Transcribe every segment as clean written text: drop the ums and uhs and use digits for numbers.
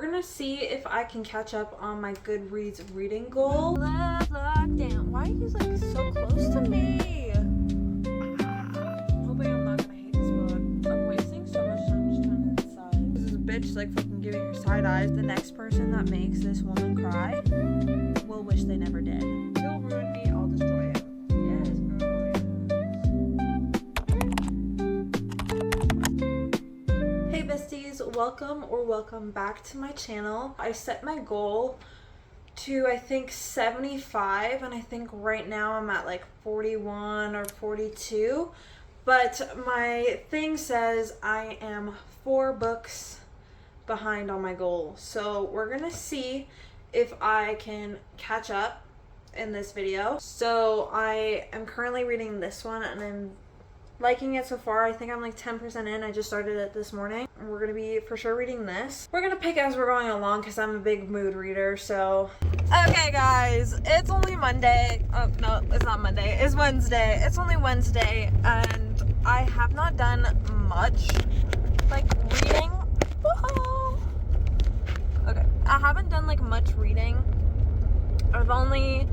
we're gonna see if I can catch up on my Goodreads reading goal. Lockdown. Why are you like so close to me? Hoping I'm not gonna hate this book. I'm wasting so much time just trying to decide. This is a bitch like fucking giving her side eyes. The next person that makes this woman cry will wish they never did. He'll ruin me, I'll destroy him. Yes, girl. Hey besties, welcome back to my channel. I set my goal to I think 75, and I think right now I'm at like 41 or 42, but my thing says I am 4 books behind on my goal. So we're gonna see if I can catch up in this video. So I am currently reading this one and I'm liking it so far. I think I'm like 10% in. I just started it this morning. We're gonna be for sure reading this. We're gonna pick as we're going along because I'm a big mood reader, so. Okay guys, it's only Monday. Oh no, it's not Monday, it's Wednesday. It's only Wednesday and I have not done much like reading. Woohoo! Okay, I haven't done like much reading. I've only,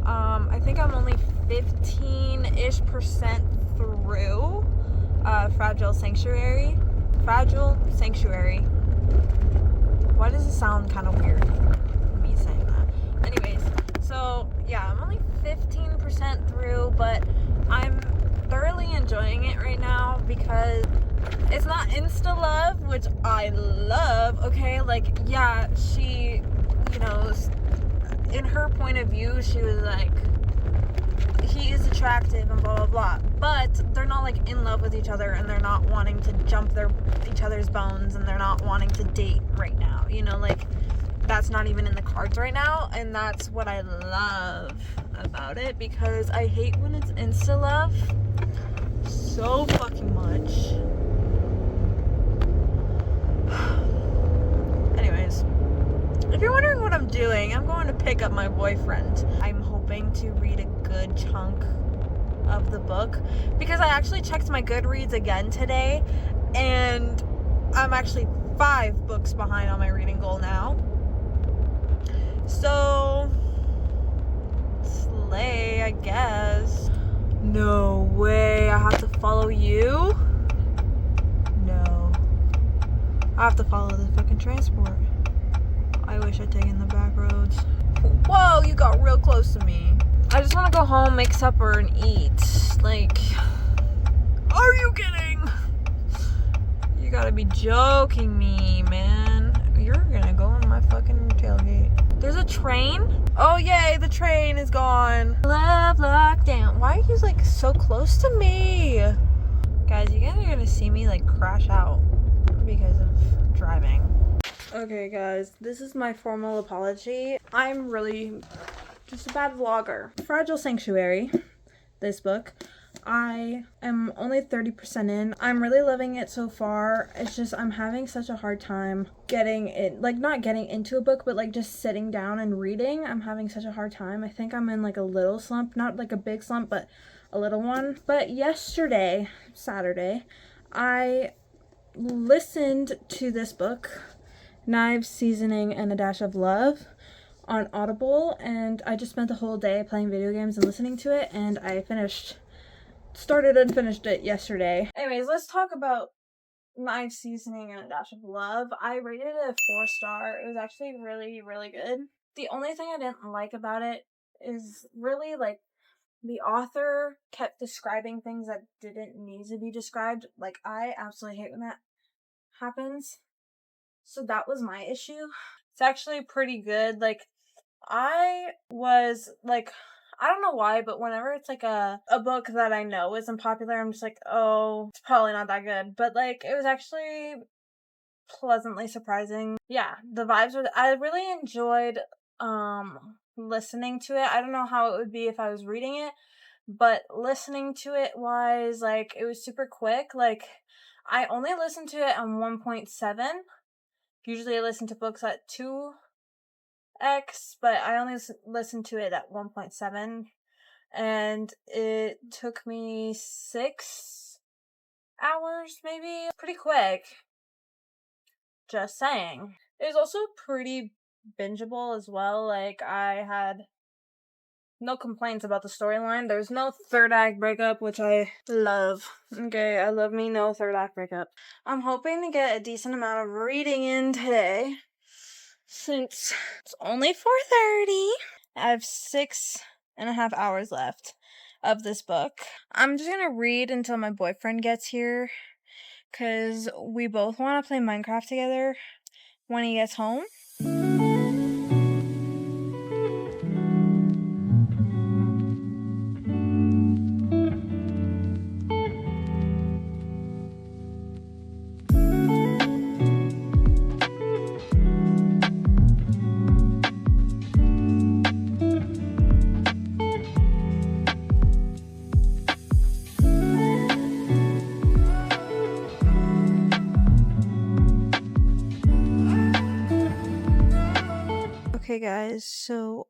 I think I'm only 15-ish% through Fragile Sanctuary. Why does it sound kind of weird, me saying that? Anyways, so yeah, I'm only 15% through, but I'm thoroughly enjoying it right now because it's not insta love, which I love, okay? Like, yeah, she, you know, in her point of view, she was like, he is attractive and blah blah blah, but they're not like in love with each other and they're not wanting to jump each other's bones and they're not wanting to date right now, you know, like that's not even in the cards right now. And that's what I love about it, because I hate when it's insta love so fucking much. Anyways, if you're wondering what I'm doing, I'm going to pick up my boyfriend. I'm hoping to read a good chunk of the book because I actually checked my Goodreads again today and I'm actually 5 books behind on my reading goal now. So, slay, I guess. No way, I have to follow you? No. I have to follow the fucking transport. I wish I'd taken the back roads. Whoa, you got real close to me. I just want to go home, make supper, and eat. Like, are you kidding? You gotta be joking me, man. You're gonna go on my fucking tailgate. There's a train? Oh, yay, the train is gone. Love lockdown. Why are you, like, so close to me? Guys, you guys are gonna see me, like, crash out because of driving. Okay guys, this is my formal apology. I'm really just a bad vlogger. Fragile Sanctuary, this book, I am only 30% in. I'm really loving it so far. It's just I'm having such a hard time getting it, like not getting into a book, but like just sitting down and reading. I'm having such a hard time. I think I'm in like a little slump, not like a big slump, but a little one. But yesterday, Saturday, I listened to this book, Knives, Seasoning, and a Dash of Love, on Audible, and I just spent the whole day playing video games and listening to it, and I started and finished it yesterday. Anyways, let's talk about Knives, Seasoning, and a Dash of Love. I rated it a 4-star. It was actually really, really good. The only thing I didn't like about it is really, like, the author kept describing things that didn't need to be described. Like, I absolutely hate when that happens. So that was my issue. It's actually pretty good. Like, I was like, I don't know why, but whenever it's like a book that I know isn't popular, I'm just like, oh, it's probably not that good. But like, it was actually pleasantly surprising. Yeah, the vibes were, I really enjoyed listening to it. I don't know how it would be if I was reading it, but listening to it was like, it was super quick. Like, I only listened to it on 1.7. Usually I listen to books at 2x, but I only listened to it at 1.7, and it took me 6 hours, maybe. Pretty quick. Just saying. It was also pretty bingeable as well. Like, I had no complaints about the storyline. There's no third act breakup, which I love. Okay, I love me no third act breakup. I'm hoping to get a decent amount of reading in today, since it's only 4:30. I have 6.5 hours left of this book. I'm just gonna read until my boyfriend gets here, because we both want to play Minecraft together when he gets home. Okay, guys, so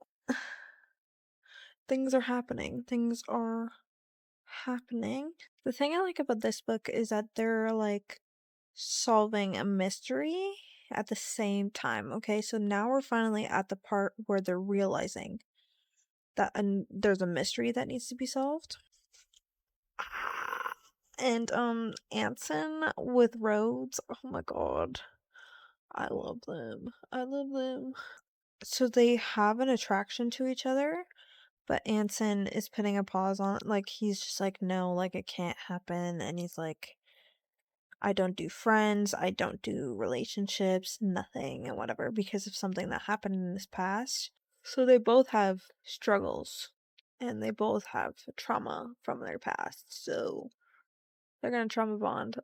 things are happening. The thing I like about this book is that they're like solving a mystery at the same time. Okay, so now we're finally at the part where they're realizing that there's a mystery that needs to be solved. And Anson with Rhodes, oh my god, I love them. So they have an attraction to each other, but Anson is putting a pause on it. Like, he's just like, no, like, it can't happen. And he's like, I don't do friends, I don't do relationships, nothing, and whatever, because of something that happened in his past. So they both have struggles, and they both have trauma from their past. So they're gonna trauma bond.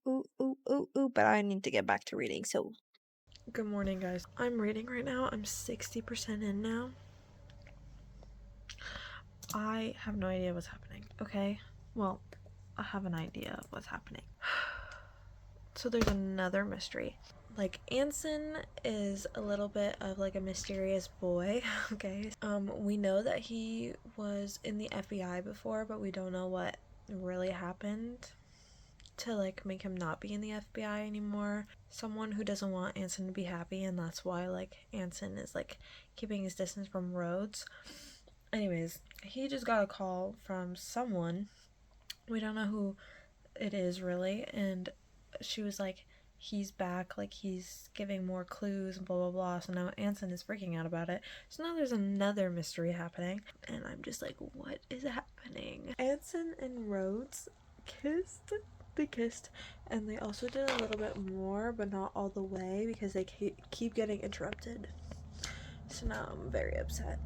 Ooh, but I need to get back to reading, so. Good morning, guys. I'm reading right now. I'm 60% in now. I have no idea what's happening, okay? Well, I have an idea of what's happening. So there's another mystery. Like, Anson is a little bit of like a mysterious boy, okay? We know that he was in the FBI before, but we don't know what really happened to like make him not be in the FBI anymore. Someone who doesn't want Anson to be happy, and that's why like Anson is like keeping his distance from Rhodes. Anyways, he just got a call from someone. We don't know who it is really, and she was like, he's back, like he's giving more clues and blah blah blah. So now Anson is freaking out about it. So now there's another mystery happening, and I'm just like, what is happening? Anson and Rhodes kissed. They kissed, and they also did a little bit more, but not all the way, because they keep getting interrupted. So now I'm very upset.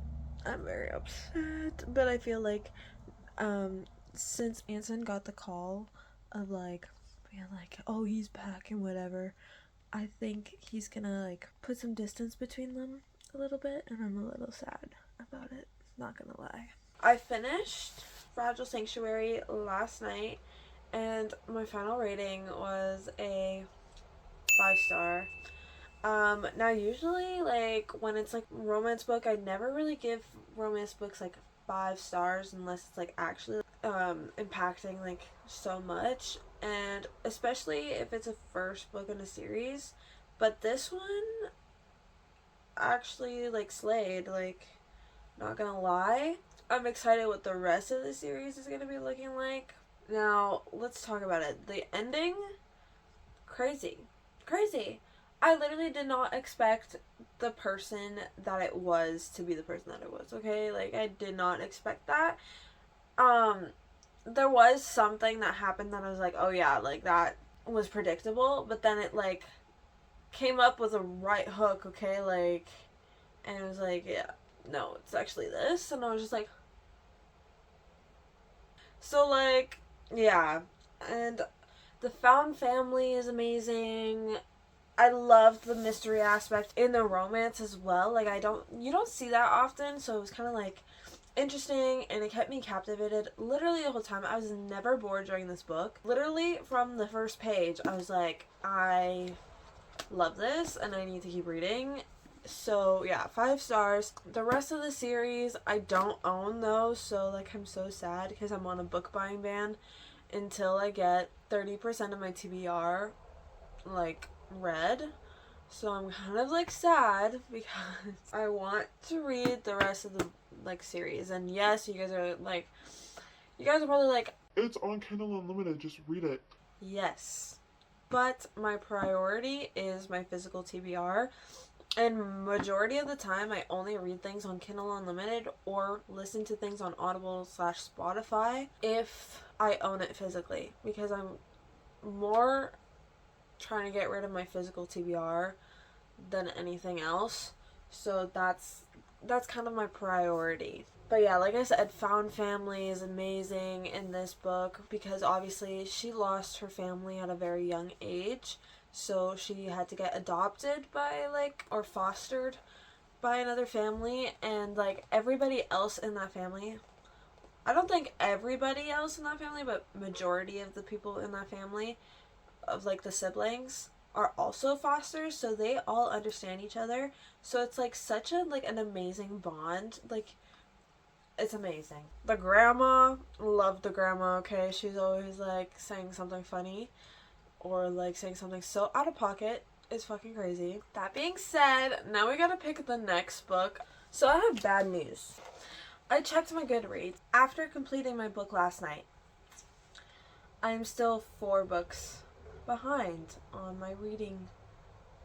But I feel like since Anson got the call of like being like, oh, he's back and whatever, I think he's gonna like put some distance between them a little bit, and I'm a little sad about it, not gonna lie. I finished Fragile Sanctuary last night, and my final rating was a 5-star. Now usually, like, when it's like romance book, I never really give romance books like 5 stars unless it's like actually impacting like so much, and especially if it's a first book in a series. But this one actually like slayed, like, not gonna lie. I'm excited what the rest of the series is gonna be looking like. Now let's talk about it. The ending, crazy. I literally did not expect the person that it was to be the person that it was, okay? Like, I did not expect that. There was something that happened that I was like, oh yeah, like, that was predictable, but then it, like, came up with a right hook, okay? Like, and it was like, yeah, no, it's actually this, and I was just like, so, like, yeah, and the found family is amazing. I loved the mystery aspect in the romance as well. Like, you don't see that often, so it was kind of like interesting, and it kept me captivated literally the whole time. I was never bored during this book. Literally from the first page, I was like, I love this and I need to keep reading. So yeah, 5 stars. The rest of the series I don't own though, so like I'm so sad because I'm on a book buying ban until I get 30% of my TBR like read. So I'm kind of like sad because I want to read the rest of the like series. And yes, you guys are probably like, it's on Kindle Unlimited, just read it. Yes. But my priority is my physical TBR. And majority of the time, I only read things on Kindle Unlimited or listen to things on Audible/Spotify if I own it physically. Because I'm more trying to get rid of my physical TBR than anything else. So that's kind of my priority. But yeah, like I said, found family is amazing in this book because obviously she lost her family at a very young age. So she had to get adopted by or fostered by another family, and like everybody else in that family, I don't think everybody else in that family, but majority of the people in that family of like the siblings are also fosters, so they all understand each other. So it's like such a an amazing bond. Like it's amazing. The grandma, loved the grandma, okay? She's always like saying something funny or like saying something so out of pocket. It's fucking crazy. That being said, now we gotta pick the next book. So I have bad news. I checked my Goodreads after completing my book last night. I am still 4 books behind on my reading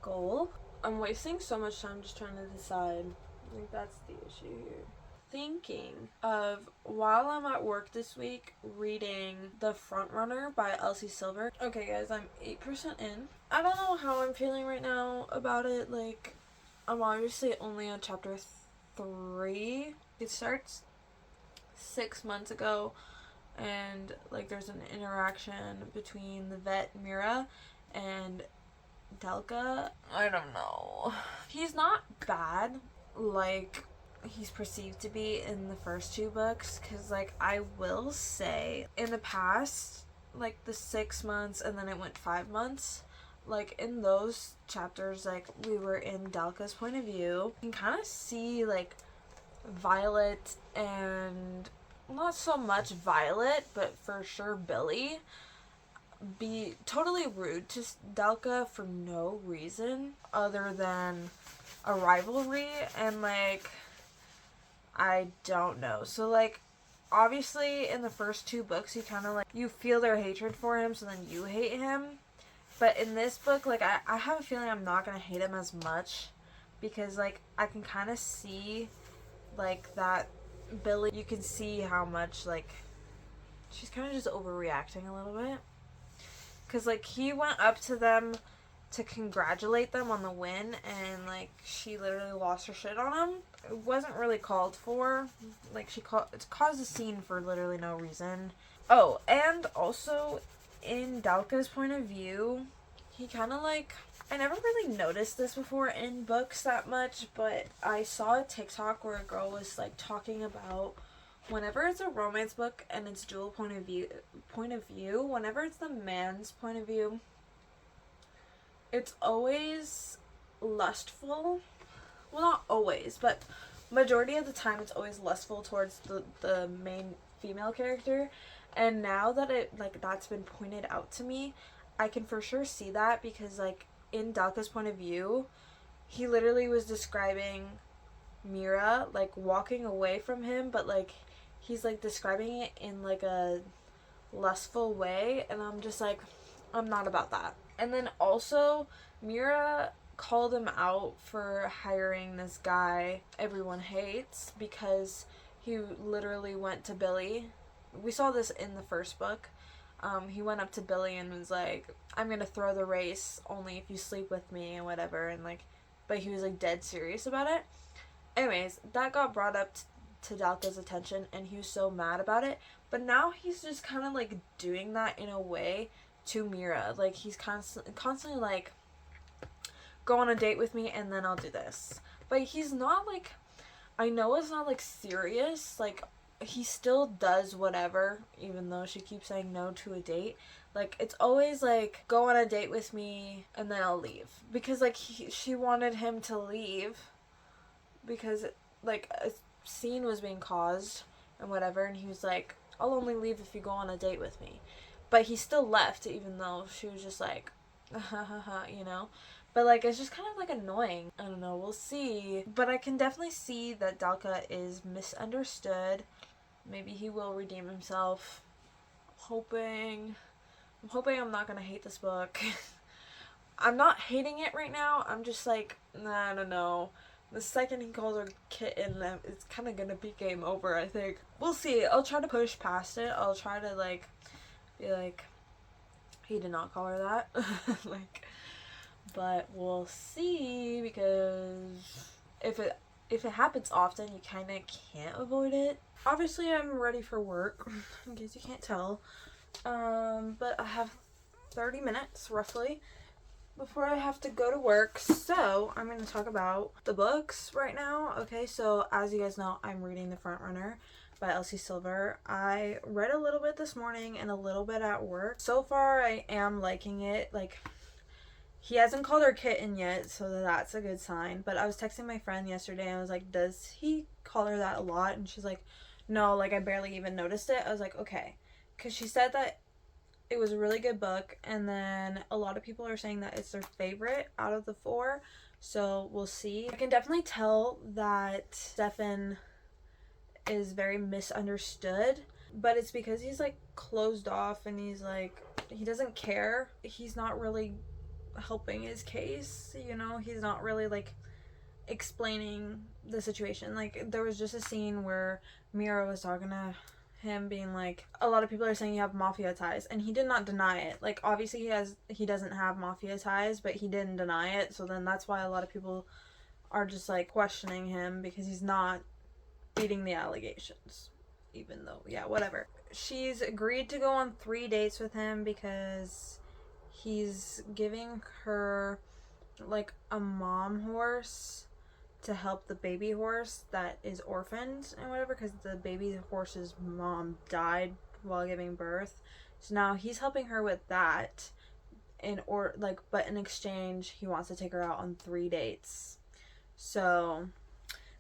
goal. I'm wasting so much time just trying to decide. I think that's the issue here. Thinking of, while I'm at work this week, reading The Frontrunner by Elsie Silver. Okay guys, I'm 8% in. I don't know how I'm feeling right now about it. Like, I'm obviously only on chapter 3. It starts 6 months ago, and like there's an interaction between the vet Mira and Delka. I don't know. He's not bad like he's perceived to be in the first 2 books, because like I will say in the past, like the 6 months and then it went 5 months, like in those chapters, like we were in Delka's point of view. You can kind of see like Violet, and not so much Violet, but for sure Billy, be totally rude to Delka for no reason other than a rivalry, and like I don't know. So like obviously in the first 2 books you kind of like you feel their hatred for him, so then you hate him. But in this book, like I have a feeling I'm not gonna hate him as much, because like I can kind of see like that Billy, you can see how much like she's kind of just overreacting a little bit, because like he went up to them to congratulate them on the win, and like she literally lost her shit on him. It wasn't really called for. Like it caused a scene for literally no reason. Oh, and also in Dalka's point of view, he kind of like, I never really noticed this before in books that much, but I saw a TikTok where a girl was like talking about whenever it's a romance book and it's dual point of view, whenever it's the man's point of view, it's always lustful. Well, not always, but majority of the time it's always lustful towards the main female character. And now that that's been pointed out to me, I can for sure see that, because like in Delka's point of view, he literally was describing Mira like walking away from him, but like he's like describing it in like a lustful way, and I'm just like, I'm not about that. And then also Mira called him out for hiring this guy everyone hates, because he literally went to Billy. We saw this in the first book. He went up to Billy and was like, I'm gonna throw the race only if you sleep with me and whatever, and like, but he was like dead serious about it. Anyways, that got brought up to Dalka's attention, and he was so mad about it. But now he's just kind of like doing that in a way to Mira. Like he's constantly like, go on a date with me and then I'll do this. But he's not like, I know it's not like serious. Like he still does whatever, even though she keeps saying no to a date. Like it's always like, go on a date with me and then I'll leave, because like she wanted him to leave because like a scene was being caused and whatever, and he was like, I'll only leave if you go on a date with me. But he still left, even though she was just like, you know? But, like, it's just kind of, like, annoying. I don't know, we'll see. But I can definitely see that Delka is misunderstood. Maybe he will redeem himself. I'm hoping I'm not gonna hate this book. I'm not hating it right now. I'm just like, nah, I don't know. The second he calls her kitten, it's kind of gonna be game over, I think. We'll see. I'll try to push past it. I'll try to, like, be like, he did not call her that. Like, but we'll see, because if it happens often, you kind of can't avoid it. Obviously, I'm ready for work, in case you can't tell. But I have 30 minutes, roughly, before I have to go to work, so I'm going to talk about the books right now. Okay, so as you guys know, I'm reading The Frontrunner by Elsie Silver. I read a little bit this morning and a little bit at work. So far, I am liking it. Like, he hasn't called her kitten yet, so that's a good sign. But I was texting my friend yesterday, and I was like, does he call her that a lot? And she's like, no, like, I barely even noticed it. I was like, okay. Because she said that it was a really good book, and then a lot of people are saying that it's their favorite out of the 4, so we'll see. I can definitely tell that Stefan is very misunderstood, but it's because he's, like, closed off, and he's like, he doesn't care. He's not really helping his case, you know? He's not really, like, explaining the situation. Like, there was just a scene where Mira was talking to him, being like, a lot of people are saying you have mafia ties, and he did not deny it. Like, obviously he doesn't have mafia ties, but he didn't deny it, so then that's why a lot of people are just, like, questioning him, because he's not beating the allegations, even though, yeah, whatever. She's agreed to go on 3 dates with him because he's giving her, like, a mom horse to help the baby horse that is orphaned and whatever, because the baby horse's mom died while giving birth. So now he's helping her with that, but in exchange he wants to take her out on 3 dates. So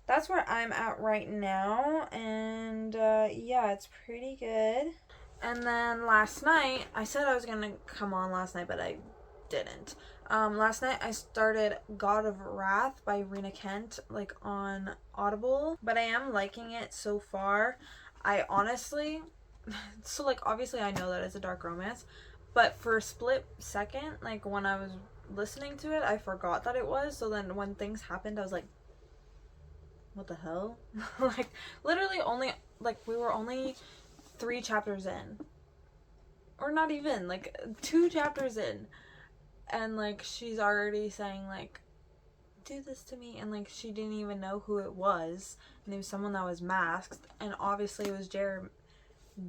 that's where I'm at right now, and yeah, it's pretty good. And then last night, I said I was gonna come on last night, but I didn't. Last night I started God of Wrath by Rena Kent, like, on Audible, but I am liking it so far. I honestly, so, like, obviously I know that it's a dark romance, but for a split second, like, when I was listening to it, I forgot that it was, so then when things happened, I was like, what the hell? Like, literally we were only 3 chapters in, or not even, like, 2 chapters in, and, like, she's already saying, like, do this to me, and, like, she didn't even know who it was, and it was someone that was masked, and obviously it was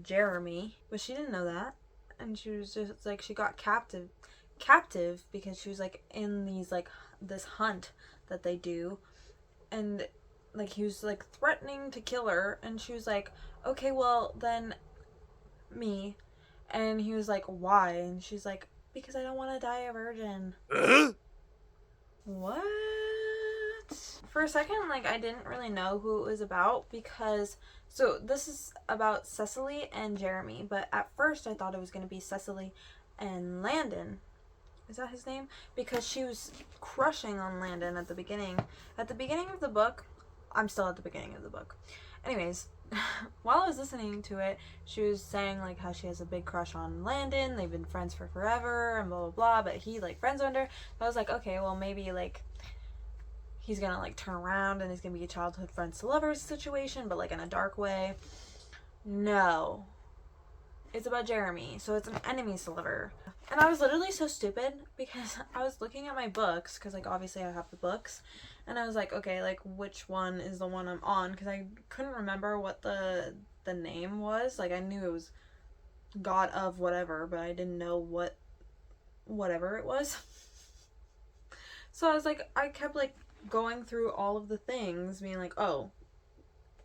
Jeremy, but she didn't know that, and she was just, like, she got captive because she was, like, in these, like, this hunt that they do, and, like, he was, like, threatening to kill her, and she was like, okay, well, then me. And he was like, why? And she's like, because I don't want to die a virgin. What? For a second, like, I didn't really know who it was about, because, so this is about Cecily and Jeremy, but at first I thought it was going to be Cecily and Landon. Is that his name? Because she was crushing on Landon at the beginning. At the beginning of the book, I'm still at the beginning of the book. Anyways, while I was listening to it, she was saying, like, how she has a big crush on Landon. They've been friends for forever and blah, blah, blah, but he, like, friend-zoned her. I was like, okay, well, maybe, like, he's gonna, like, turn around and it's gonna be a childhood friends to lovers situation, but, like, in a dark way. No. It's about Jeremy, so it's an enemies to lover. And I was literally so stupid, because I was looking at my books, because, like, obviously I have the books, and I was like, okay, like, which one is the one I'm on, because I couldn't remember what the name was. Like, I knew it was God of whatever, but I didn't know whatever it was. So I was like, I kept, like, going through all of the things, being like, oh,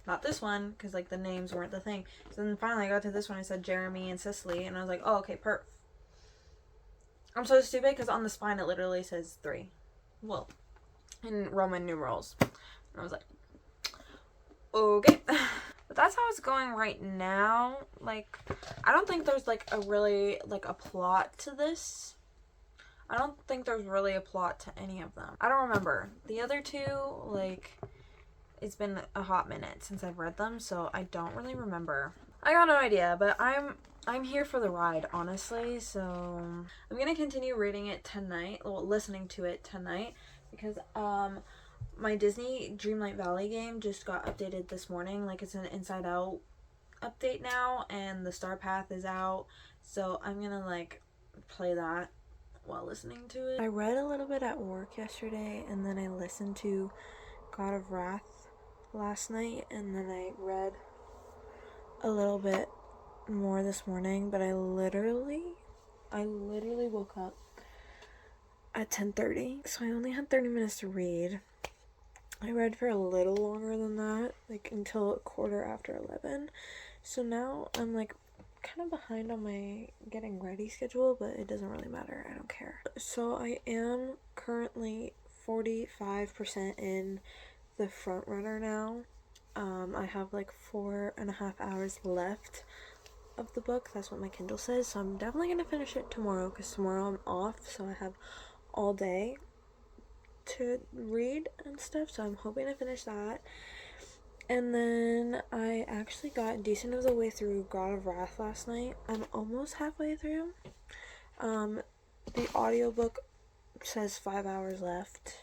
not this one, because, like, the names weren't the thing. So then finally I got to this one, I said Jeremy and Cecily, and I was like, oh, okay, perf. I'm so stupid, because on the spine it literally says 3. Well, in Roman numerals. And I was like, okay. But that's how it's going right now. Like, I don't think there's, like, a really, like, a plot to this. I don't think there's really a plot to any of them. I don't remember. The other two, like, it's been a hot minute since I've read them, so I don't really remember. I got no idea, but I'm here for the ride, honestly, so I'm gonna continue reading it tonight, well, listening to it tonight, because my Disney Dreamlight Valley game just got updated this morning. Like, it's an Inside Out update now, and the Star Path is out, so I'm gonna, like, play that while listening to it. I read a little bit at work yesterday, and then I listened to God of Wrath last night, and then I read a little bit more this morning, but I literally woke up at 10:30, so I only had 30 minutes to read. I read for a little longer than that, like until 11:15. So now I'm like kind of behind on my getting ready schedule, but it doesn't really matter. I don't care. So I am currently 45% in the front runner now. I have like 4.5 hours left of the book. That's what my Kindle says. So I'm definitely gonna finish it tomorrow, because tomorrow I'm off, so I have all day to read and stuff. So I'm hoping to finish that. And then I actually got decent of the way through God of Wrath last night. I'm almost halfway through. The audiobook says 5 hours left.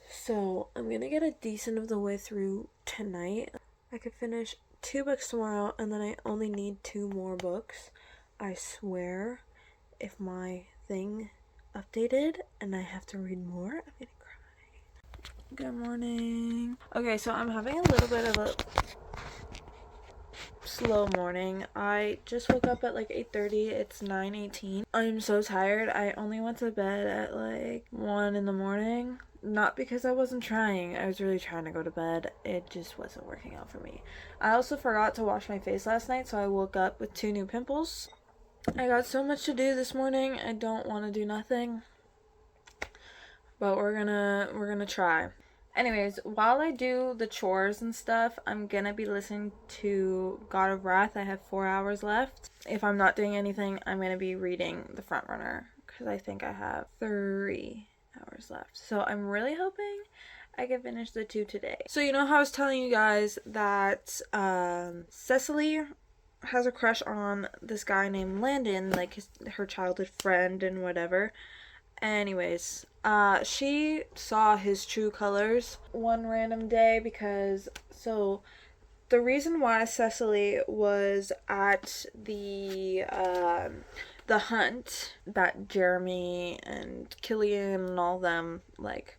So I'm gonna get a decent of the way through tonight. I could finish 2 books tomorrow, and then I only need 2 more books. I swear, if my thing updated and I have to read more, I'm gonna cry. Good morning. Okay, so I'm having a little bit of a slow morning. I just woke up at like 8:30. It's 9:18. I'm so tired. I only went to bed at like 1 in the morning. Not because I wasn't trying. I was really trying to go to bed. It just wasn't working out for me. I also forgot to wash my face last night, so I woke up with 2 new pimples. I got so much to do this morning. I don't want to do nothing, but we're gonna try. Anyways, while I do the chores and stuff, I'm gonna be listening to God of Wrath. I have 4 hours left. If I'm not doing anything, I'm gonna be reading The Frontrunner, because I think I have 3 hours left. So I'm really hoping I can finish the 2 today. So you know how I was telling you guys that Cecily has a crush on this guy named Landon, like her childhood friend and whatever. Anyways, she saw his true colors one random day, because the reason why Cecily was at the hunt that Jeremy and Killian and all them like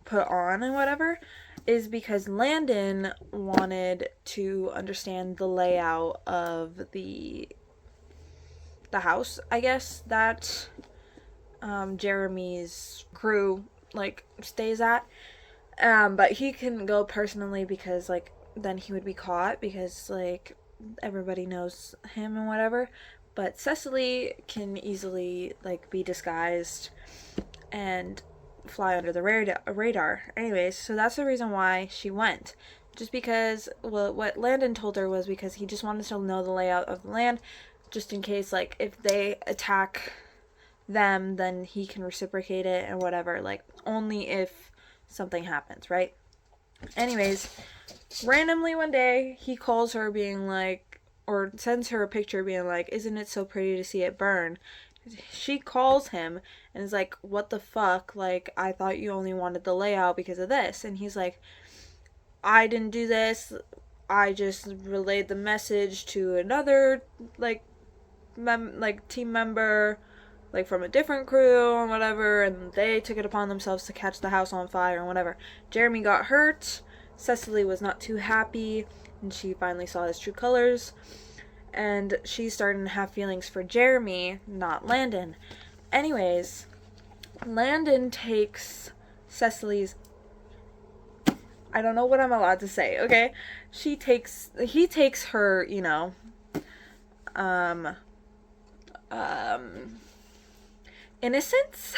put on and whatever is because Landon wanted to understand the layout of the house, I guess, that Jeremy's crew like stays at, but he couldn't go personally because like then he would be caught, because like everybody knows him and whatever. But Cecily can easily like be disguised and fly under the radar. Anyways, so that's the reason why she went. Just because, well, what Landon told her was because he just wanted to know the layout of the land, just in case like if they attack them, then he can reciprocate it and whatever, like only if something happens, right? Anyways, randomly one day he calls her being like, or sends her a picture being like, isn't it so pretty to see it burn? She calls him and is like, what the fuck, like I thought you only wanted the layout because of this. And he's like, I didn't do this, I just relayed the message to another like team member, like from a different crew or whatever, and they took it upon themselves to catch the house on fire and whatever. Jeremy got hurt. Cecily was not too happy, and she finally saw his true colors, and she's starting to have feelings for Jeremy, not Landon. Anyways, Landon takes Cecily's, I don't know what I'm allowed to say, okay? He takes her, you know, innocence.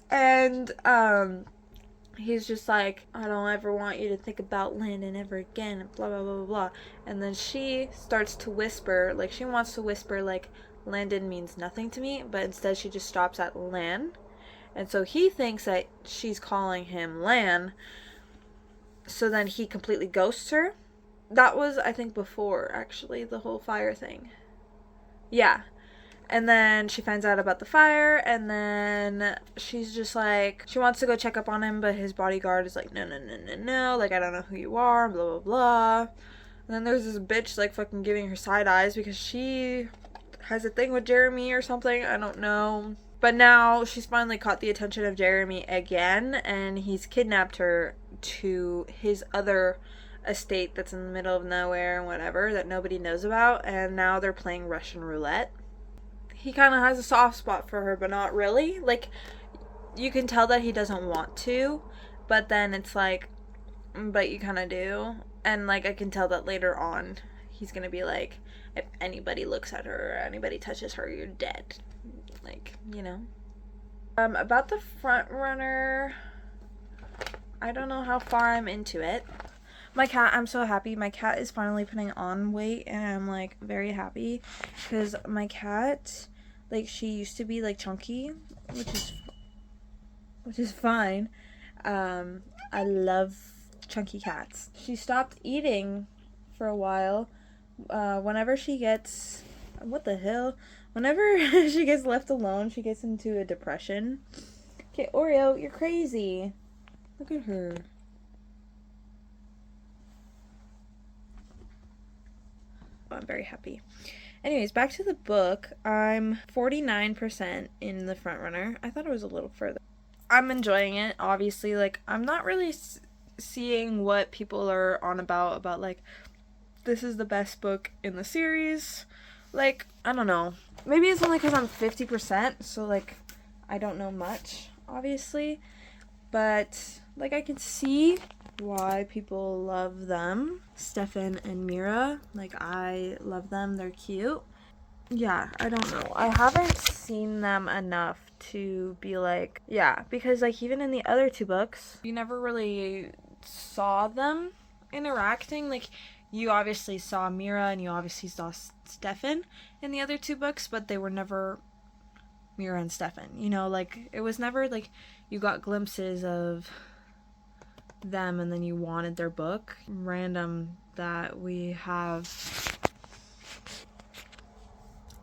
And he's just like, I don't ever want you to think about Landon ever again, blah blah blah blah blah. And then she starts to whisper, like she wants to whisper like Landon means nothing to me, but instead she just stops at Lan. And so he thinks that she's calling him Lan. So then he completely ghosts her. That was, I think, before, actually, the whole fire thing. Yeah. And then she finds out about the fire, and then she's just like, she wants to go check up on him, but his bodyguard is like, no, like, I don't know who you are, blah, blah, blah. And then there's this bitch, like, fucking giving her side eyes because she has a thing with Jeremy or something, I don't know. But now she's finally caught the attention of Jeremy again, and he's kidnapped her to his other estate that's in the middle of nowhere and whatever that nobody knows about, and now they're playing Russian roulette. He kind of has a soft spot for her, but not really. Like, you can tell that he doesn't want to, but then it's like, but you kind of do. And, like, I can tell that later on, he's going to be like, if anybody looks at her or anybody touches her, you're dead. Like, you know. About the front runner, I don't know how far I'm into it. My cat, I'm so happy. My cat is finally putting on weight, and I'm, like, very happy. Because my cat, like, she used to be, like, chunky, which is fine. I love chunky cats. She stopped eating for a while. Whenever she gets... What the hell? Whenever she gets left alone, she gets into a depression. Okay, Oreo, you're crazy. Look at her. I'm very happy. Anyways, back to the book. I'm 49% in the front runner. I thought it was a little further. I'm enjoying it, obviously. Like, I'm not really seeing what people are on about, like, this is the best book in the series. Like, I don't know. Maybe it's only because I'm 50%, so, like, I don't know much, obviously. But, like, I can see why people love them. Stefan and Mira. Like, I love them. They're cute. Yeah, I don't know. I haven't seen them enough to be like, yeah, because, like, even in the other two books, you never really saw them interacting. Like, you obviously saw Mira and you obviously saw Stefan in the other two books, but they were never Mira and Stefan. You know, like, it was never, like, you got glimpses of them and then you wanted their book. Random that we have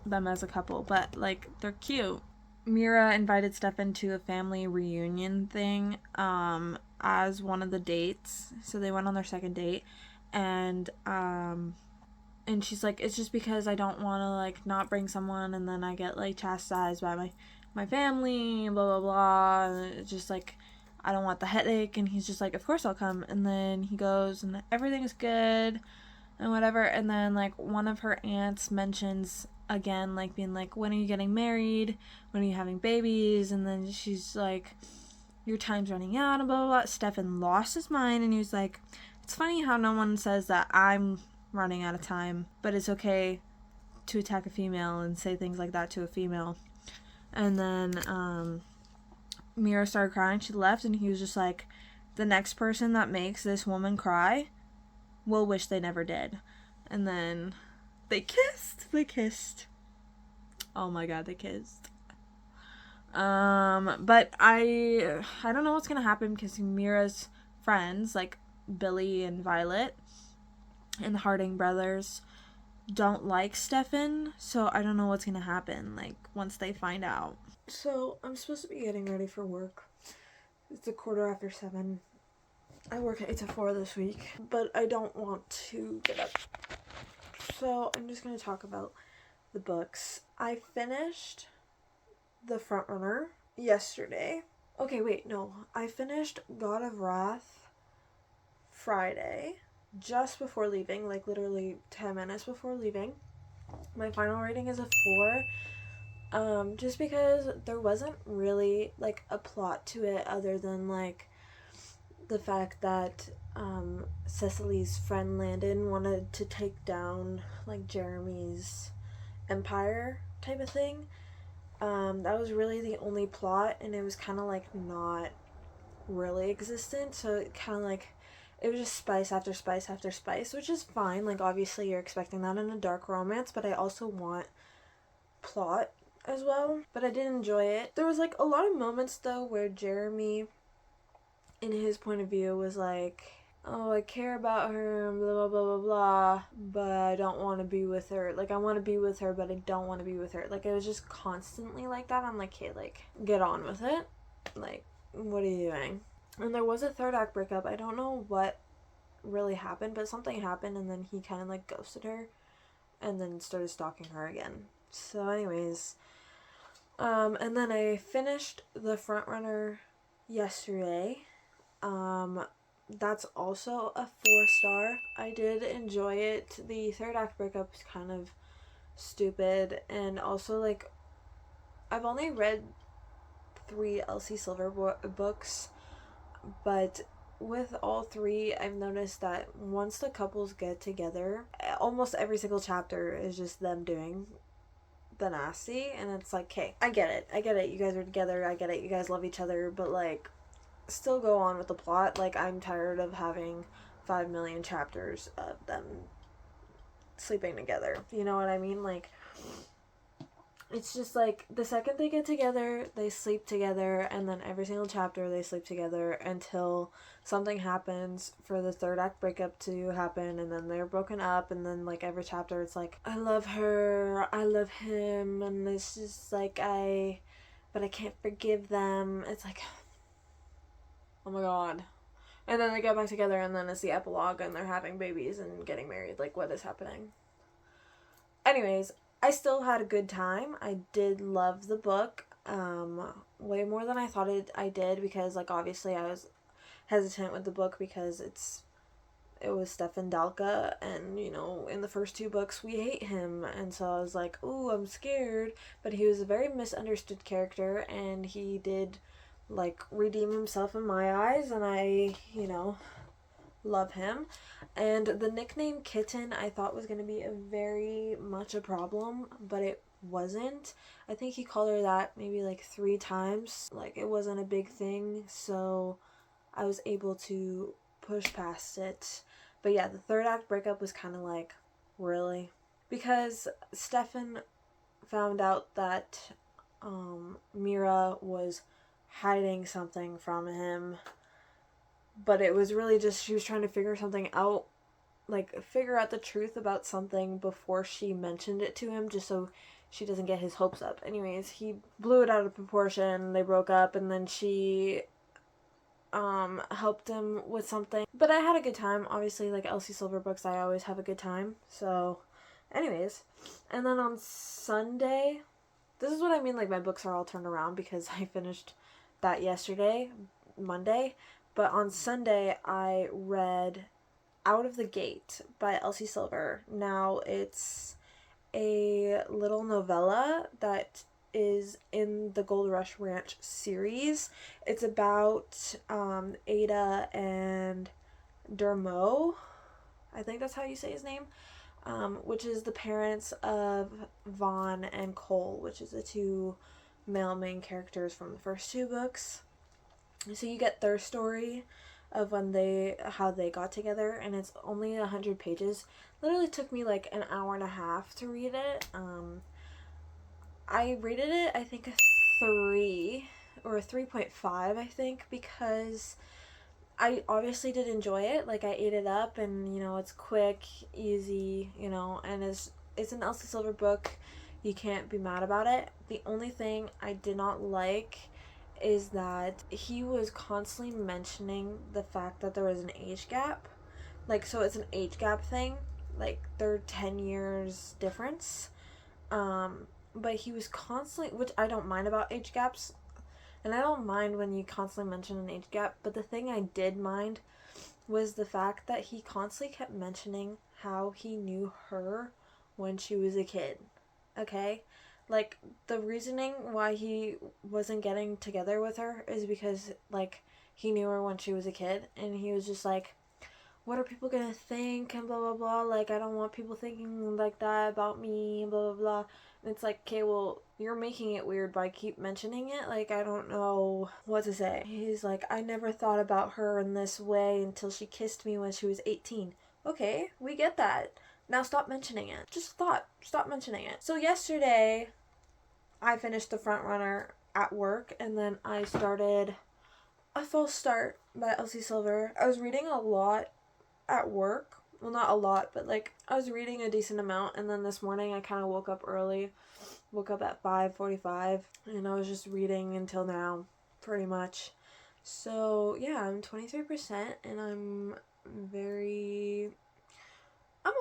them as a couple, but, like, they're cute. Mira invited Stefan to a family reunion thing as one of the dates, so they went on their second date, and she's like, it's just because I don't want to, like, not bring someone and then I get, like, chastised by my family, blah blah blah, and it's just like, I don't want the headache. And he's just like, of course I'll come. And then he goes and everything's good and whatever. And then, like, one of her aunts mentions again, like, being like, when are you getting married? When are you having babies? And then she's like, your time's running out and blah blah blah. Stefan lost his mind and he was like, it's funny how no one says that I'm running out of time, but it's okay to attack a female and say things like that to a female. And then Mira started crying. She left, and he was just like, the next person that makes this woman cry will wish they never did. And then they kissed. Oh my god, they kissed. But I don't know what's gonna happen because Mira's friends, like Billy and Violet and the Harding brothers, don't like Stefan, so I don't know what's gonna happen, like, once they find out. So, I'm supposed to be getting ready for work. It's 7:15. I work 8 to 4 this week, but I don't want to get up. So, I'm just gonna talk about the books. I finished The Frontrunner yesterday. Okay, wait, no. I finished God of Wrath Friday, just before leaving, like, literally 10 minutes before leaving. My final rating is a 4. Just because there wasn't really, like, a plot to it other than, like, the fact that, Cecily's friend Landon wanted to take down, like, Jeremy's empire type of thing. That was really the only plot, and it was kind of, like, not really existent, so it kind of, like, it was just spice after spice after spice, which is fine. Like, obviously you're expecting that in a dark romance, but I also want plot as well, but I did enjoy it. There was like a lot of moments though where Jeremy, in his point of view, was like, oh, I care about her, blah, blah, blah, blah, blah, but I don't want to be with her. Like, I want to be with her, but I don't want to be with her. Like, it was just constantly like that. I'm like, hey, like, get on with it. Like, what are you doing? And there was a third act breakup. I don't know what really happened, but something happened, and then he kind of, like, ghosted her, and then started stalking her again. So, anyways, and then I finished The Frontrunner yesterday. That's also a 4-star. I did enjoy it. The third act breakup is kind of stupid, and also, like, I've only read 3 Elsie Silver books, but with all 3, I've noticed that once the couples get together, almost every single chapter is just them doing the nasty, and it's like, okay, I get it, you guys are together, I get it, you guys love each other, but, like, still go on with the plot. Like, I'm tired of having 5 million chapters of them sleeping together, you know what I mean? Like, it's just like, the second they get together, they sleep together, and then every single chapter they sleep together until something happens for the third act breakup to happen, and then they're broken up, and then, like, every chapter it's like, I love her, I love him, and it's just like, but I can't forgive them. It's like, oh my god. And then they get back together, and then it's the epilogue, and they're having babies and getting married. Like, what is happening? Anyways, I still had a good time. I did love the book, way more than I thought I did, because, like, obviously I was hesitant with the book because it was Stefan Dalka, and, you know, in the first 2 books we hate him, and so I was like, ooh, I'm scared. But he was a very misunderstood character, and he did, like, redeem himself in my eyes, and I, you know, love him. And the nickname Kitten I thought was going to be very much a problem, but it wasn't. I think he called her that maybe like 3 times. Like, it wasn't a big thing, so I was able to push past it. But yeah, the third act breakup was kind of like, really? Because Stefan found out that Mira was hiding something from him, but it was really just, she was trying to figure something out, like, figure out the truth about something before she mentioned it to him, just so she doesn't get his hopes up. Anyways, he blew it out of proportion, they broke up, and then she helped him with something. But I had a good time. Obviously, like, Elsie Silver books, I always have a good time. So, anyways, and then on Sunday, this is what I mean, like, my books are all turned around, because I finished that yesterday, Monday. But on Sunday, I read Out of the Gate by Elsie Silver. Now, it's a little novella that is in the Gold Rush Ranch series. It's about Ada and Dermot. I think that's how you say his name. Which is the parents of Vaughn and Cole, which is the 2 male main characters from the first 2 books. So you get their story of how they got together, and it's only 100 pages. Literally took me like an hour and a half to read it. I rated it, I think, a 3 or a 3.5, I think, because I obviously did enjoy it. Like, I ate it up, and, you know, it's quick, easy, you know, and it's an Elsie Silver book. You can't be mad about it. The only thing I did not like is that he was constantly mentioning the fact that there was an age gap. Like, so it's an age gap thing. Like, they're 10 years difference. But he was constantly, which I don't mind about age gaps, and I don't mind when you constantly mention an age gap, but the thing I did mind was the fact that he constantly kept mentioning how he knew her when she was a kid. Okay? Like, the reasoning why he wasn't getting together with her is because, like, he knew her when she was a kid, and he was just like, what are people gonna think, and blah, blah, blah, like, I don't want people thinking like that about me, and blah, blah, blah. And it's like, okay, well, you're making it weird by keep mentioning it, like, I don't know what to say. He's like, I never thought about her in this way until she kissed me when she was 18. Okay, we get that. Now stop mentioning it. Just stop mentioning it. So yesterday, I finished The Front Runner at work, and then I started A False Start by Elsie Silver. I was reading a lot at work. Well, not a lot, but like I was reading a decent amount, and then this morning I kind of woke up early. Woke up at 5:45, and I was just reading until now, pretty much. So yeah, I'm 23%, and I'm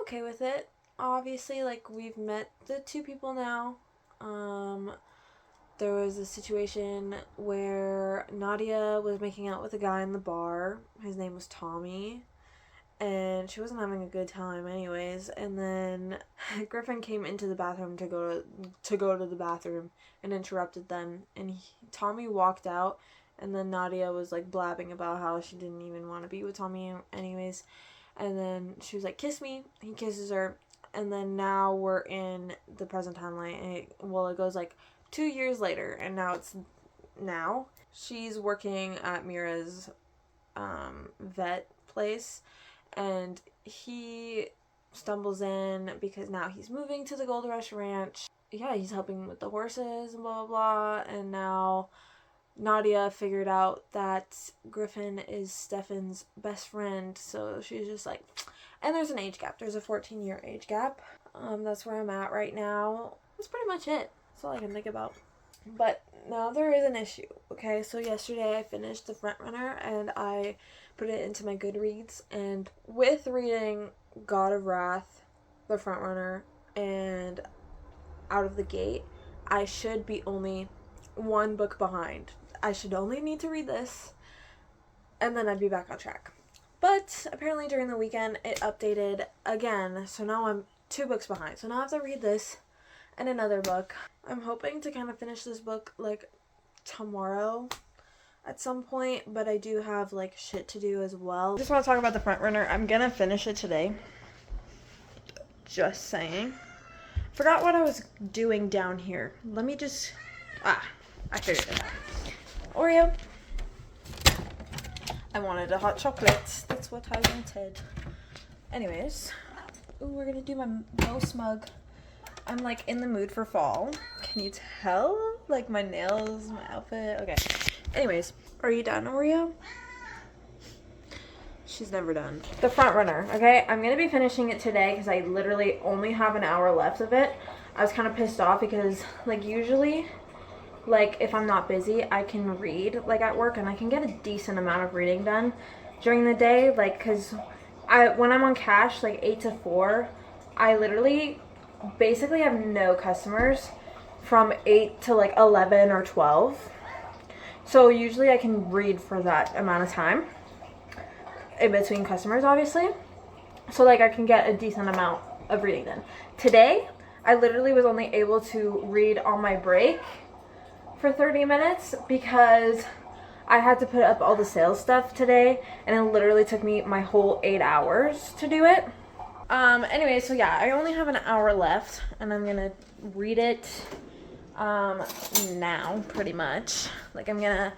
okay with it. Obviously, like, we've met the two people now. There was a situation where Nadia was making out with a guy in the bar. His name was Tommy, and she wasn't having a good time anyways. And then Griffin came into the bathroom to go to the bathroom and interrupted them, and Tommy walked out, and then Nadia was like blabbing about how she didn't even want to be with Tommy anyways. And then she was like, kiss me. He kisses her, and then now we're in the present timeline, and it goes like 2 years later, and now she's working at Mira's vet place, and he stumbles in because now he's moving to the Gold Rush Ranch. Yeah, he's helping with the horses and blah, blah, blah. And now Nadia figured out that Griffin is Stefan's best friend. So she's just like, and there's an age gap. There's a 14-year age gap. That's where I'm at right now. That's pretty much it. That's all I can think about. But now there is an issue, okay? So yesterday I finished The Front Runner, and I put it into my Goodreads, and with reading God of Wrath, The Front Runner, and Out of the Gate, I should be only one book behind. I should only need to read this, and then I'd be back on track. But apparently during the weekend it updated again, so now I'm 2 books behind. So now I have to read this and another book. I'm hoping to kind of finish this book like tomorrow at some point, but I do have like shit to do as well. Just want to talk about The Front Runner. I'm gonna finish it today. Just saying. Forgot what I was doing down here. Let me just... I figured it out. Oreo. I wanted a hot chocolate. That's what I wanted. Anyways. Ooh, we're gonna do my most mug. I'm like in the mood for fall. Can you tell? Like my nails, my outfit. Okay. Anyways, are you done, Oreo? She's never done. The Front Runner, okay? I'm gonna be finishing it today because I literally only have an hour left of it. I was kind of pissed off because, like, usually, like, if I'm not busy, I can read, like, at work, and I can get a decent amount of reading done during the day, like, because when I'm on cash, like, 8 to 4, I literally basically have no customers from 8 to, like, 11 or 12. So usually I can read for that amount of time in between customers, obviously. So, like, I can get a decent amount of reading done. Today, I literally was only able to read on my break for 30 minutes because I had to put up all the sales stuff today, and it literally took me my whole 8 hours to do it. Anyway, so yeah, I only have an hour left, and I'm gonna read it now, pretty much. Like, I'm gonna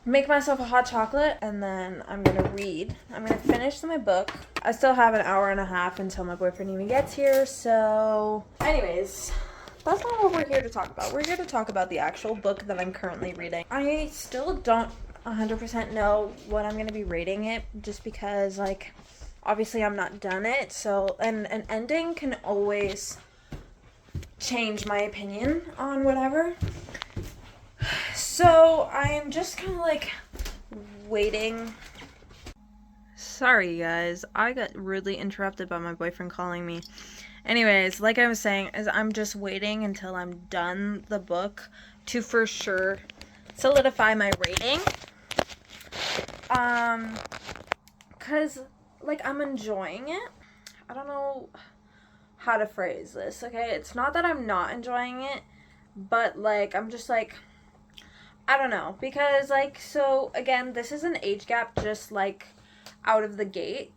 make myself a hot chocolate, and then I'm gonna read. I'm gonna finish my book. I still have an hour and a half until my boyfriend even gets here, so anyways, that's not what we're here to talk about. We're here to talk about the actual book that I'm currently reading. I still don't 100% know what I'm gonna be rating it, just because, like, obviously I'm not done it, so and an ending can always change my opinion on whatever. So I am just kind of like waiting. Sorry guys, I got rudely interrupted by my boyfriend calling me. Anyways, like I was saying, is I'm just waiting until I'm done the book to for sure solidify my rating. Cause like I'm enjoying it. I don't know how to phrase this, okay? It's not that I'm not enjoying it, but like I'm just like, I don't know, because like, so again, this is an age gap just like Out of the Gate,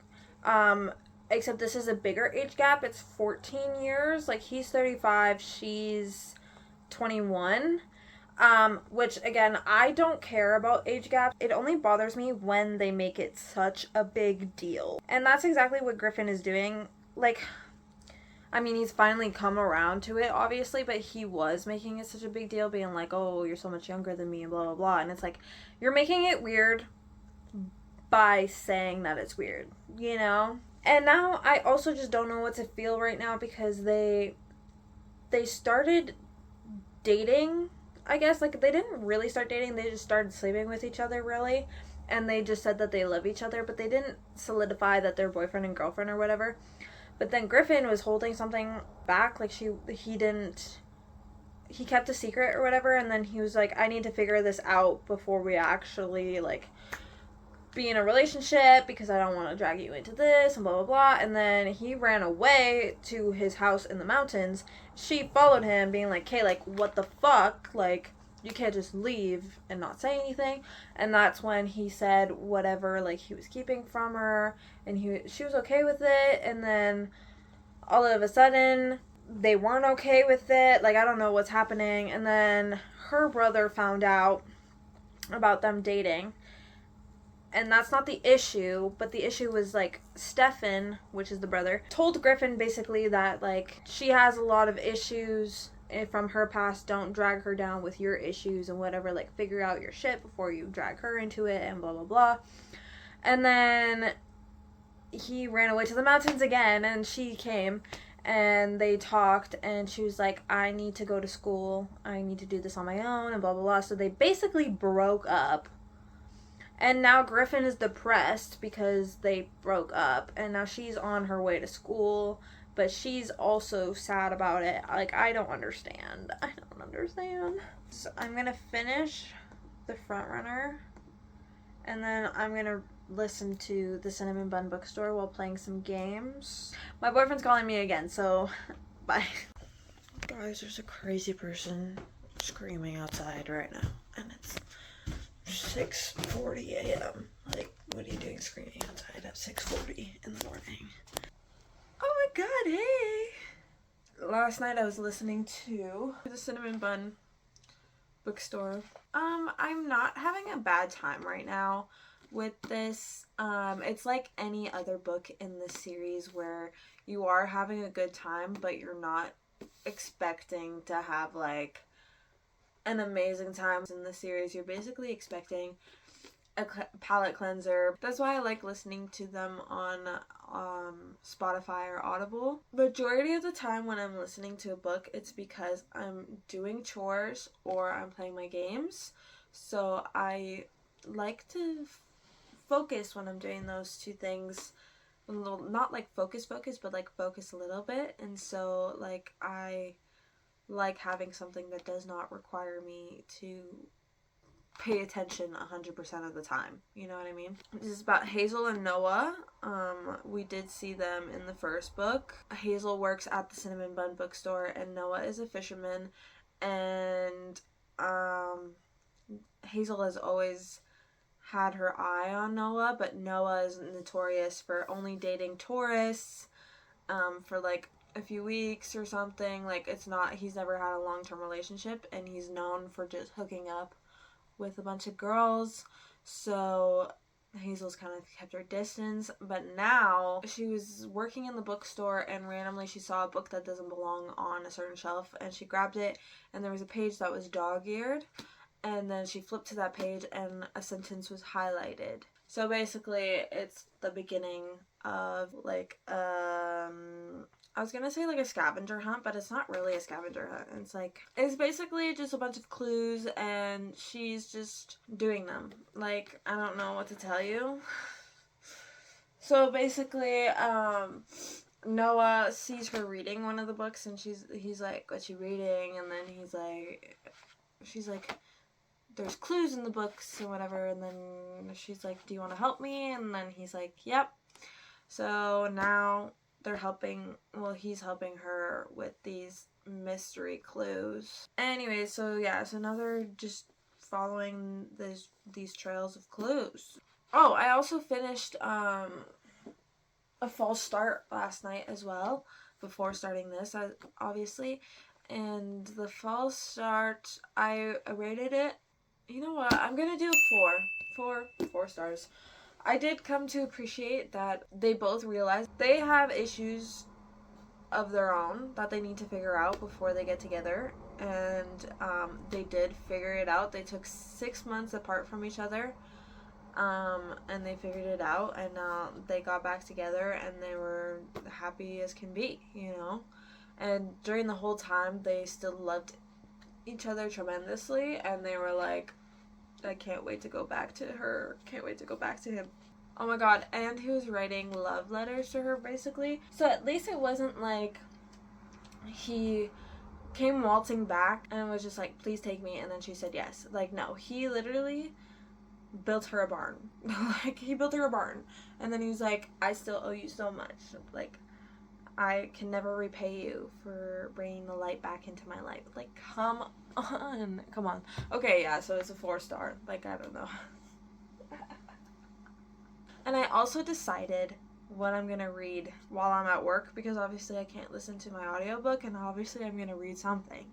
except this is a bigger age gap. It's 14 years. Like, he's 35, she's 21, which again, I don't care about age gaps. It only bothers me when they make it such a big deal, and that's exactly what Griffin is doing. Like, I mean, he's finally come around to it, obviously, but he was making it such a big deal, being like, oh, you're so much younger than me, and blah, blah, blah. And it's like, you're making it weird by saying that it's weird, you know? And now I also just don't know what to feel right now because they started dating, I guess. Like, they didn't really start dating, they just started sleeping with each other, really. And they just said that they love each other, but they didn't solidify that they're boyfriend and girlfriend or whatever. But then Griffin was holding something back, like he kept a secret or whatever, and then he was like, I need to figure this out before we actually, like, be in a relationship because I don't want to drag you into this and blah, blah, blah. And then he ran away to his house in the mountains. She followed him being like, okay, like, what the fuck? Like, you can't just leave and not say anything. And that's when he said whatever, like, he was keeping from her, and she was okay with it. And then all of a sudden they weren't okay with it. Like, I don't know what's happening. And then her brother found out about them dating, and that's not the issue, but the issue was, like, Stefan, which is the brother, told Griffin basically that, like, she has a lot of issues from her past, don't drag her down with your issues and whatever, like, figure out your shit before you drag her into it and blah, blah, blah. And then he ran away to the mountains again, and she came, and they talked, and she was like, I need to go to school, I need to do this on my own, and blah, blah, blah. So they basically broke up. And now Griffin is depressed because they broke up, and now she's on her way to school, but she's also sad about it. Like, I don't understand. So I'm gonna finish The Frontrunner, and then I'm gonna listen to The Cinnamon Bun Bookstore while playing some games. My boyfriend's calling me again, so bye. Guys, there's a crazy person screaming outside right now, and it's 6:40 a.m. Like, what are you doing screaming outside at 6:40 in the morning? Oh my god, hey! Last night I was listening to The Cinnamon Bun Bookstore. I'm not having a bad time right now with this. It's like any other book in the series where you are having a good time, but you're not expecting to have, like, an amazing time in the series. You're basically expecting a palate cleanser. That's why I like listening to them on Spotify or Audible. Majority of the time when I'm listening to a book, it's because I'm doing chores or I'm playing my games. So I like to focus when I'm doing those two things. Not like focus, but like focus a little bit. And so, like, I like having something that does not require me to pay attention 100% of the time. You know what I mean? This is about Hazel and Noah. We did see them in the first book. Hazel works at the Cinnamon Bun Bookstore, and Noah is a fisherman. And Hazel has always had her eye on Noah, but Noah is notorious for only dating tourists for, like, a few weeks or something. Like, he's never had a long-term relationship, and he's known for just hooking up with a bunch of girls. So Hazel's kind of kept her distance. But now she was working in the bookstore, and randomly she saw a book that doesn't belong on a certain shelf, and she grabbed it, and there was a page that was dog-eared, and then she flipped to that page and a sentence was highlighted. So basically it's the beginning of, like, I was gonna say, like, a scavenger hunt, but it's not really a scavenger hunt. It's basically just a bunch of clues, and she's just doing them. Like, I don't know what to tell you. So basically, Noah sees her reading one of the books, and he's like, "What you reading?" And then she's like, "There's clues in the books or whatever." And then she's like, "Do you want to help me?" And then he's like, "Yep." So now he's helping her with these mystery clues. Anyway, so now they're just following these trails of clues. Oh, I also finished A False Start last night as well, before starting this, obviously. And The False Start, I rated it, you know what, I'm gonna do a 4 stars. I did come to appreciate that they both realized they have issues of their own that they need to figure out before they get together. And they did figure it out. They took 6 months apart from each other. And they figured it out, and they got back together, and they were happy as can be, you know. And during the whole time, they still loved each other tremendously, and they were like, I can't wait to go back to her, can't wait to go back to him. Oh my god, and he was writing love letters to her, basically. So at least it wasn't like he came waltzing back and was just like, please take me, and then she said yes. Like, no, he literally built her a barn. Like, he built her a barn, and then he was like, I still owe you so much. Like, I can never repay you for bringing the light back into my life. Like, come on. Okay, yeah, so it's a 4-star. Like, I don't know. And I also decided what I'm gonna read while I'm at work, because obviously I can't listen to my audiobook, and obviously I'm gonna read something.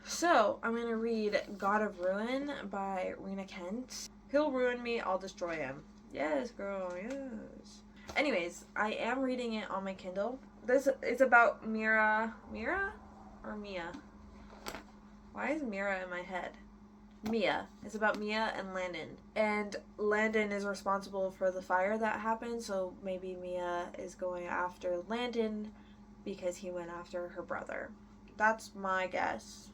So, I'm gonna read God of Ruin by Rena Kent. He'll ruin me, I'll destroy him. Yes, girl, yes. Anyways, I am reading it on my Kindle. It's about Mira or Mia? Why is Mira in my head? Mia. It's about Mia and Landon. And Landon is responsible for the fire that happened, so maybe Mia is going after Landon because he went after her brother. That's my guess.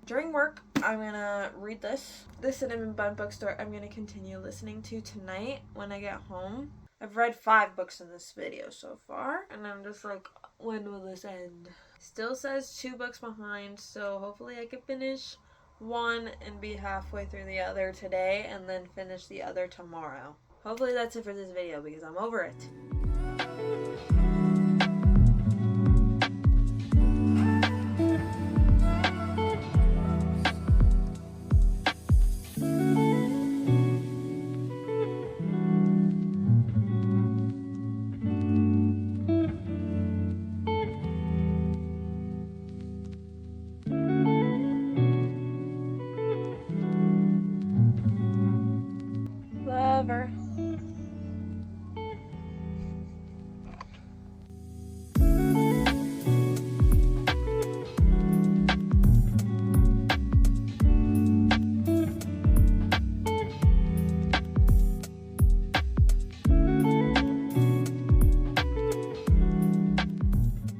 During work, I'm gonna read this. The Cinnamon Bun Bookstore I'm gonna continue listening to tonight when I get home. I've read 5 books in this video so far, and I'm just like, when will this end? Still says 2 books behind, so hopefully I can finish one and be halfway through the other today, and then finish the other tomorrow. Hopefully that's it for this video, because I'm over it. Lover.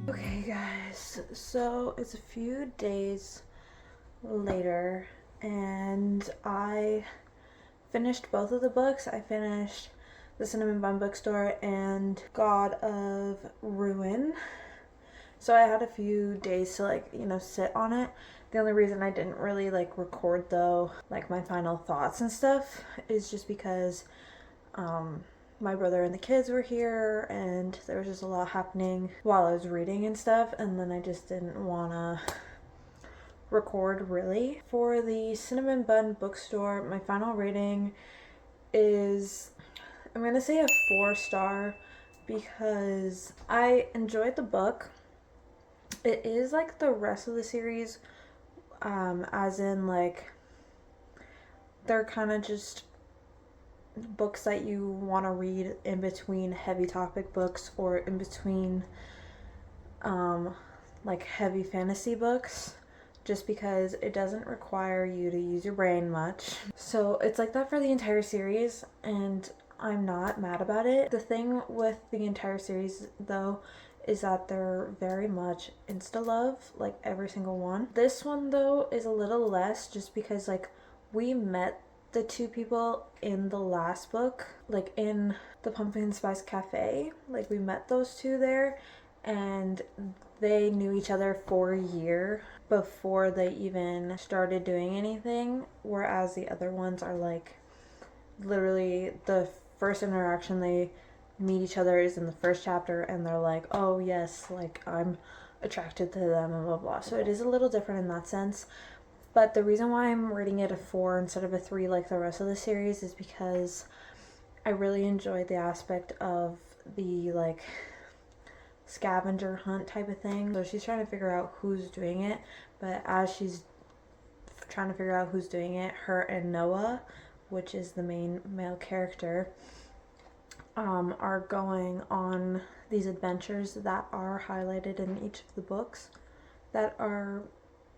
Okay guys, so it's a few days later, and I finished both of the books. I finished The Cinnamon Bun Bookstore and God of Ruin. So I had a few days to, like, you know, sit on it. The only reason I didn't really, like, record, though, like, my final thoughts and stuff is just because my brother and the kids were here, and there was just a lot happening while I was reading and stuff, and then I just didn't want to record really. For the Cinnamon Bun Bookstore, my final rating is, I'm gonna say a 4-star, because I enjoyed the book. It is like the rest of the series, as in, like, they're kind of just books that you want to read in between heavy topic books, or in between like heavy fantasy books, just because it doesn't require you to use your brain much. So it's like that for the entire series, and I'm not mad about it. The thing with the entire series, though, is that they're very much insta-love, like every single one. This one, though, is a little less, just because, like, we met the 2 people in the last book, like in the Pumpkin Spice Cafe. Like, we met those 2 there, and they knew each other for a year before they even started doing anything, whereas the other ones are, like, literally the first interaction they meet each other is in the first chapter, and they're like, oh yes, like, I'm attracted to them and blah blah. So it is a little different in that sense. But the reason why I'm rating it a 4 instead of a 3 like the rest of the series is because I really enjoyed the aspect of the, like, scavenger hunt type of thing. So she's trying to figure out who's doing it, but as she's trying to figure out who's doing it, her and Noah, which is the main male character, are going on these adventures that are highlighted in each of the books that are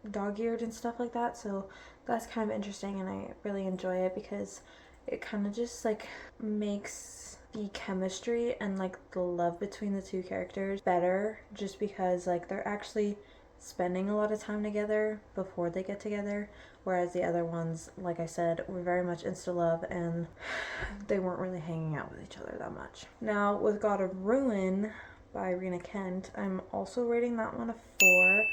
dog-eared and stuff like that. So that's kind of interesting, and I really enjoy it because it kind of just like makes the chemistry and like the love between the two characters better, just because like they're actually spending a lot of time together before they get together, whereas the other ones, like I said, were very much insta love and they weren't really hanging out with each other that much. Now with God of Ruin by Rena Kent, I'm also rating that one a 4.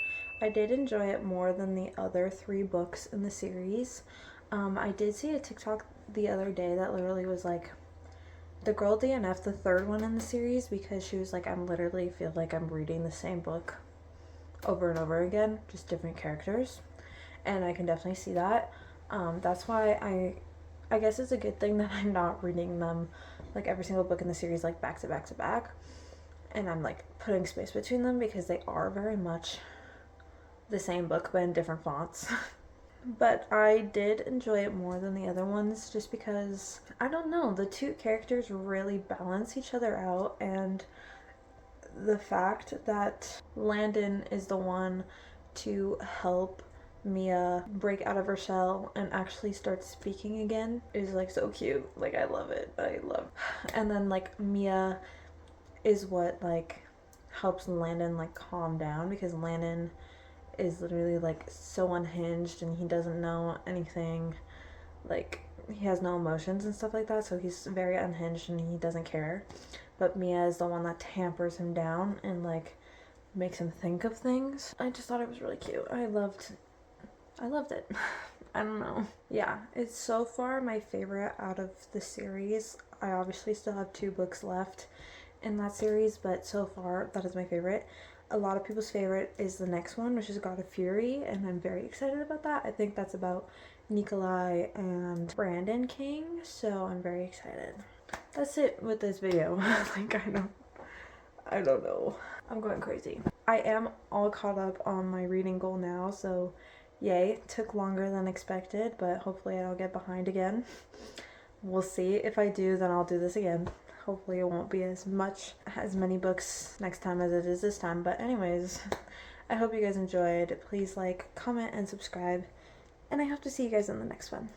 I did enjoy it more than the other 3 books in the series. I did see a TikTok the other day that literally was like, the girl DNF the 3rd one in the series because she was like, I'm literally feel like I'm reading the same book over and over again, just different characters. And I can definitely see that. That's why I guess it's a good thing that I'm not reading them like every single book in the series like back to back to back, and I'm like putting space between them because they are very much the same book but in different fonts. But I did enjoy it more than the other ones just because, I don't know, the two characters really balance each other out, and the fact that Landon is the one to help Mia break out of her shell and actually start speaking again is like so cute. Like I love it. And then like Mia is what like helps Landon like calm down, because Landon is literally like so unhinged and he doesn't know anything, like he has no emotions and stuff like that, so he's very unhinged and he doesn't care. But Mia is the one that tampers him down and like makes him think of things. I just thought it was really cute. I loved it. I don't know. Yeah, it's so far my favorite out of the series. I obviously still have 2 books left in that series, but so far that is my favorite. A lot of people's favorite is the next one, which is God of Fury, and I'm very excited about that. I think that's about Nikolai and Brandon King, so I'm very excited. That's it with this video. Like I don't know. I'm going crazy. I am all caught up on my reading goal now, so yay. Took longer than expected, but hopefully I don't get behind again. We'll see. If I do, then I'll do this again. Hopefully it won't be as many books next time as it is this time. But anyways, I hope you guys enjoyed. Please like, comment, and subscribe. And I hope to see you guys in the next one.